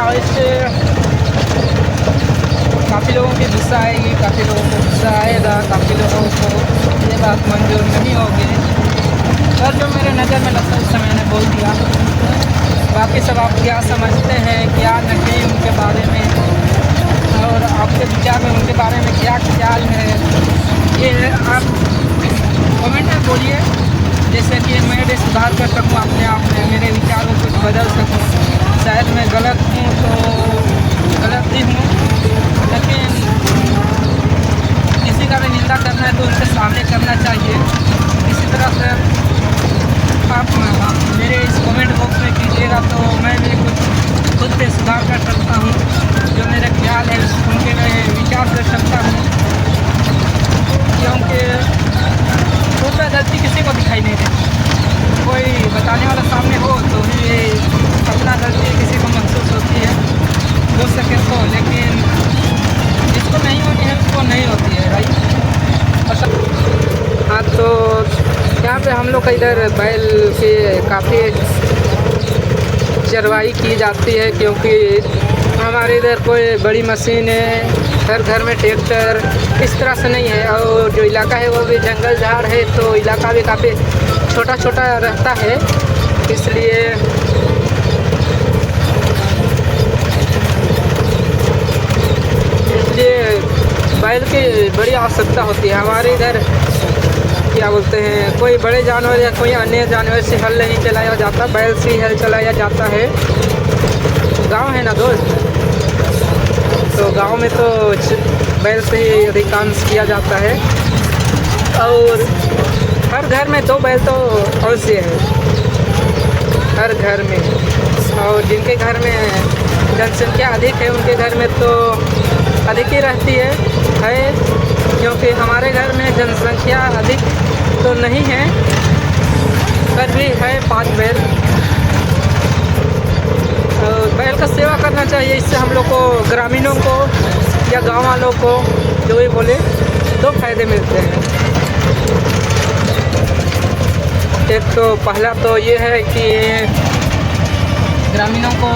और इससे काफ़ी लोगों की गुस्सा आएगी, काफ़ी लोगों को गुस्सा आएगा, काफ़ी लोगों को ये बात मंजूर नहीं होगी। और जो मेरे नज़र में लगता है उससे मैंने बोल दिया। बाकी सब आप क्या समझते हैं, क्या नहीं उनके बारे में, और आपके विचार में उनके बारे में क्या ख्याल है, ये आप कमेंट में बोलिए, जैसे कि मैं भी सुधार कर सकूँ अपने आप में, मेरे विचार को कुछ बदल सकूँ। शायद मैं गलत हूँ तो गलत ही हूँ, लेकिन किसी का भी निंदा करना है तो उनके सामने करना चाहिए। इसी तरह से आप मेरे इस कमेंट बॉक्स में कीजिएगा तो मैं भी कुछ खुद पे सुधार कर सकता हूँ। जो मेरे ख्याल है उनके मैं विचार कर सकता हूँ, क्योंकि उसमें गलती किसी को दिखाई नहीं देती। कोई बताने वाला सामने हो तो ही अपना गलती किसी को महसूस होती है, हो सके तो, लेकिन जिसको नहीं होती है उसको नहीं होती है भाई। हाँ, तो यहाँ पे हम लोग का इधर बैल की काफ़ी चरवाई की जाती है, क्योंकि हमारे इधर कोई बड़ी मशीन है, हर घर में ट्रैक्टर इस तरह से नहीं है, और जो इलाका है वो भी जंगल झाड़ है, तो इलाका भी काफ़ी छोटा छोटा रहता है। इसलिए बैल की बड़ी आवश्यकता होती है। हमारे इधर क्या बोलते हैं, कोई बड़े जानवर या कोई अन्य जानवर से हल नहीं चलाया जाता, बैल से हल चलाया जाता है। गांव है ना दोस्त, तो गांव में तो बैल से ही अधिकांश किया जाता है, और हर घर में 2 बैल तो अवश्य है, हर घर में। और जिनके घर में जनसंख्या अधिक है उनके घर में तो अधिक ही रहती है, क्योंकि हमारे घर में जनसंख्या अधिक तो नहीं है, पर भी है 5 बैल। और बैल का सेवा करना चाहिए, इससे हम लोग को, ग्रामीणों को या गांव वालों को, जो भी बोले, 2 फायदे मिलते हैं। एक तो पहला तो ये है कि ग्रामीणों को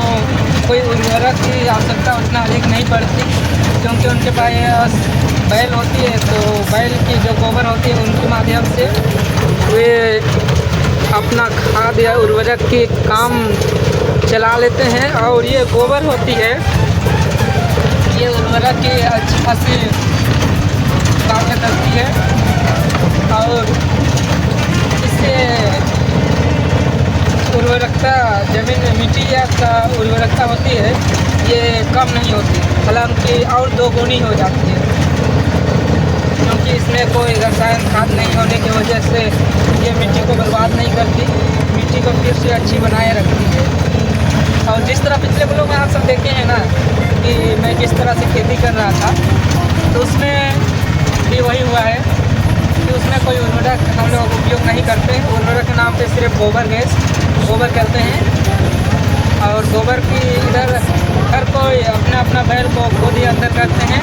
कोई उर्वरक की आवश्यकता उतना अधिक नहीं पड़ती, क्योंकि उनके पास बैल होती है, तो बैल की जो गोबर होती है उनके माध्यम से वे अपना खाद या उर्वरक की काम चला लेते हैं। और ये गोबर होती है, ये उर्वरक की अच्छी खासी कार्य करती है, और इससे उर्वरकता ज़मीन में मिट्टी का उर्वरकता होती है ये कम नहीं होती, हालांकि और 2 गुनी हो जाती है, क्योंकि इसमें कोई रसायन खाद नहीं होने की वजह से ये मिट्टी को बर्बाद नहीं करती, मिट्टी को फिर से अच्छी बनाए रखती है। और जिस तरह पिछले ब्लॉग में आप सब देखे हैं ना कि मैं किस तरह से खेती कर रहा था, तो उसमें भी वही हुआ है कि उसमें कोई उर्वरक हम लोग उपयोग नहीं करते। उर्वरक के नाम पे सिर्फ गोबर गैस, गोबर करते हैं, और गोबर की इधर हर कोई अपना अपना बैल को खुद ही अंदर करते हैं,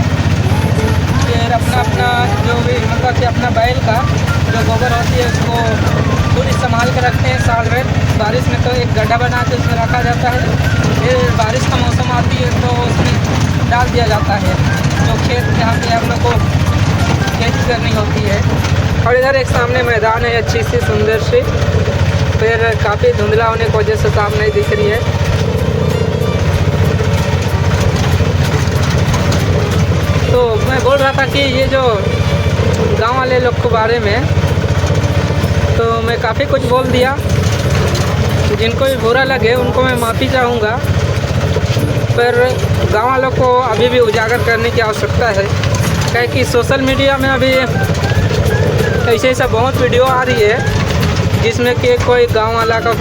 फिर अपना अपना जो भी मतलब कि अपना बैल का जो गोबर होती है उसको खुद ही संभाल के रखते हैं साल भर। बारिश में तो एक गड्ढा बना के उसमें रखा जाता है, फिर बारिश का मौसम आती है तो उसमें डाल दिया जाता है, जो खेत जहाँ पे हम लोग को खेती करनी होती है। और इधर एक सामने मैदान है, अच्छी सी सुंदर सी, फिर काफ़ी धुंधला होने की वजह से साफ नहीं दिख रही है। तो मैं बोल रहा था कि ये जो गांव वाले लोग के बारे में तो मैं काफ़ी कुछ बोल दिया, जिनको भी बुरा लगे उनको मैं माफ़ी चाहूँगा, पर गांव वालों को अभी भी उजागर करने की आवश्यकता है, क्या कि सोशल मीडिया में अभी ऐसा बहुत वीडियो आ रही है जिसमें कि कोई गांव वाला का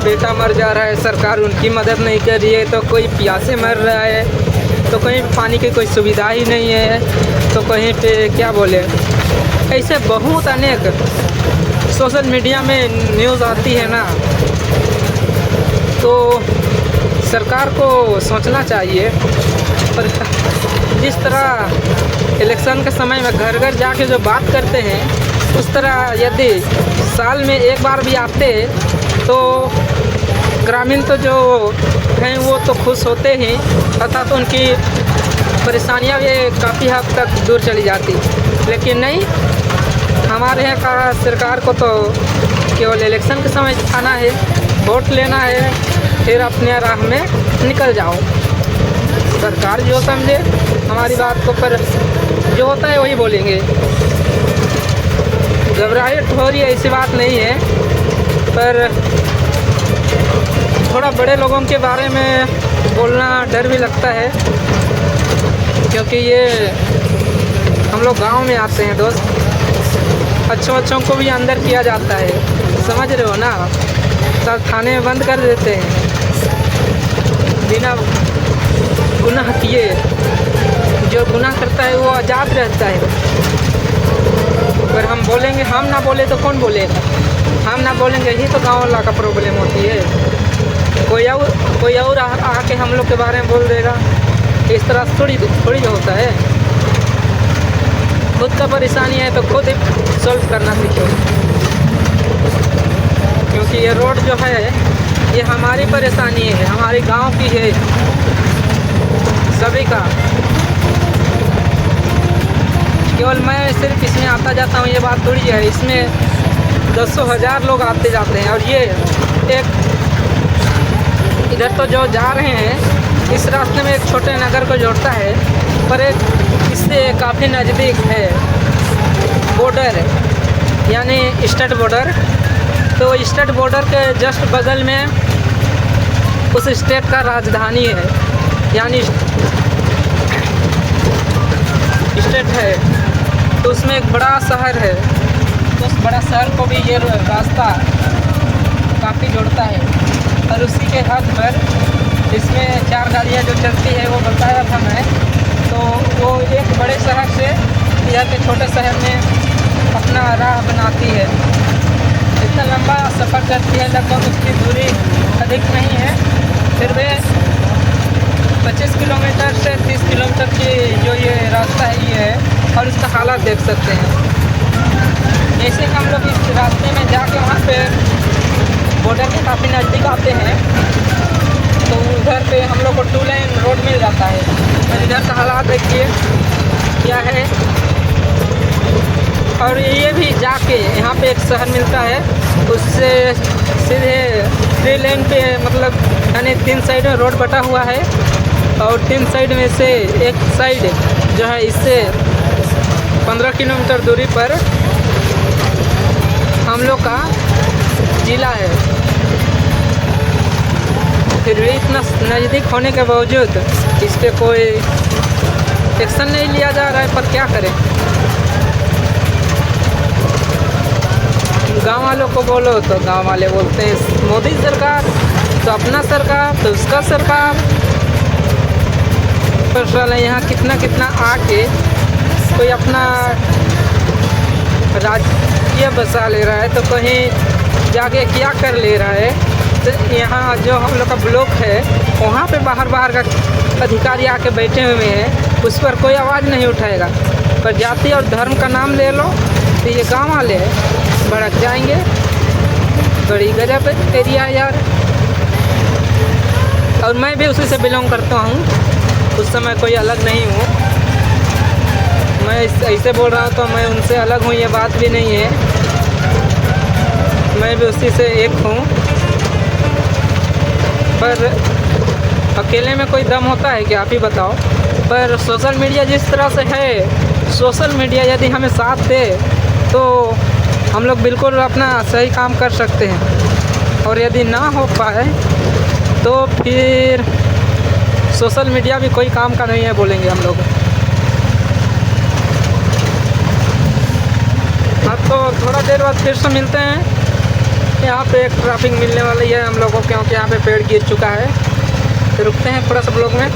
बेटा मर जा रहा है, सरकार उनकी मदद नहीं कर रही है, तो कोई प्यासे मर रहा है, तो कहीं पानी की कोई सुविधा ही नहीं है, तो कहीं पे क्या बोले, ऐसे बहुत अनेक सोशल मीडिया में न्यूज़ आती है ना। तो सरकार को सोचना चाहिए, पर जिस तरह इलेक्शन के समय में घर घर जाके जो बात करते हैं, उस तरह यदि साल में एक बार भी आते तो ग्रामीण तो जो हैं वो तो खुश होते ही, अर्थात तो उनकी परेशानियां भी काफ़ी हद तक दूर चली जाती। लेकिन नहीं, हमारे यहाँ का सरकार को तो केवल इलेक्शन के समय आना है, वोट लेना है, फिर अपने राह में निकल जाओ। सरकार जो समझे हमारी बात को, पर जो होता है वही बोलेंगे। घबराहट हो रही है ऐसी बात नहीं है, पर थोड़ा बड़े लोगों के बारे में बोलना डर भी लगता है, क्योंकि ये हम लोग गांव में आते हैं दोस्त। अच्छों को भी अंदर किया जाता है, समझ रहे हो ना। सब थाने में बंद कर देते हैं बिना गुनाह किए। जो गुनाह करता है वो आज़ाद रहता है। पर हम बोलेंगे, हम ना बोले तो कौन बोलेगा? हम ना बोलेंगे ही तो गाँव वाला का प्रॉब्लम होती है। कोई और आके हम लोग के बारे में बोल देगा। इस तरह से थोड़ी होता है। खुद का परेशानी है तो खुद ही सॉल्व करना सीखो, क्योंकि ये रोड जो है ये हमारी परेशानी है, हमारे गांव की है, सभी का। केवल मैं सिर्फ इसमें आता जाता हूँ ये बात थोड़ी है। इसमें दसों हज़ार लोग आते जाते हैं। और ये एक इधर तो जो जा रहे हैं इस रास्ते में एक छोटे नगर को जोड़ता है, पर एक इससे काफ़ी नज़दीक है बॉर्डर, यानी स्टेट बॉर्डर। तो स्टेट बॉर्डर के जस्ट बगल में उस स्टेट का राजधानी है, यानी स्टेट है। तो उसमें एक बड़ा शहर है, तो उस बड़ा शहर को भी ये रास्ता काफ़ी जोड़ता है। और उसी के हद पर इसमें 4 गाड़ियाँ जो चलती है वो बताया था मैं। तो वो एक बड़े शहर से यहाँ के छोटे शहर में अपना राह बनाती है। इतना लंबा सफ़र करती है, लगभग उसकी दूरी अधिक नहीं है, फिर भी 25 किलोमीटर से 30 किलोमीटर की जो ये रास्ता है ये है। और इसका हालात देख सकते हैं। जैसे हम लोग इस रास्ते में जाके वहाँ पे बॉर्डर के काफ़ी नज़दीक आते हैं, तो उधर पे हम लोग को 2 लाइन रोड मिल जाता है। और इधर का हालात देखिए क्या है। और ये भी जाके यहाँ पे एक शहर मिलता है, उससे सीधे 3 लाइन पे, मतलब यानी 3 साइड में रोड बटा हुआ है। और 3 साइड में से एक साइड जो है इससे 15 किलोमीटर दूरी पर हम लोग का जिला है। फिर भी इतना नज़दीक होने के बावजूद इस पर कोई एक्शन नहीं लिया जा रहा है। पर क्या करें, गांव वालों को बोलो तो गांव वाले बोलते हैं मोदी सरकार, तो अपना सरकार तो उसका सरकार। पर साला यहाँ कितना आके कोई अपना राज्य बसा ले रहा है, तो कहीं जाके क्या कर ले रहा है। तो यहाँ जो हम लोग का ब्लॉक है वहाँ पे बाहर का अधिकारी आके बैठे हुए हैं, उस पर कोई आवाज़ नहीं उठाएगा। पर जाति और धर्म का नाम ले लो तो ये गाँव वाले भड़क जाएंगे। बड़ी गजब एरिया यार। और मैं भी उसी से बिलोंग करता हूँ, उस समय कोई अलग नहीं हूँ। मैं ऐसे बोल रहा हूँ तो मैं उनसे अलग हूँ, ये बात भी नहीं है। मैं भी उसी से एक हूँ। पर अकेले में कोई दम होता है क्या, आप ही बताओ। पर सोशल मीडिया जिस तरह से है, सोशल मीडिया यदि हमें साथ दे तो हम लोग बिल्कुल अपना सही काम कर सकते हैं। और यदि ना हो पाए तो फिर सोशल मीडिया भी कोई काम का नहीं है बोलेंगे हम लोग। हाँ, तो थोड़ा देर बाद फिर से मिलते हैं। यहाँ पे एक ट्रैफिक मिलने वाली है हम लोगों को, क्योंकि यहाँ पे पेड़ गिर चुका है। तो रुकते हैं थोड़ा सा ब्लॉक में।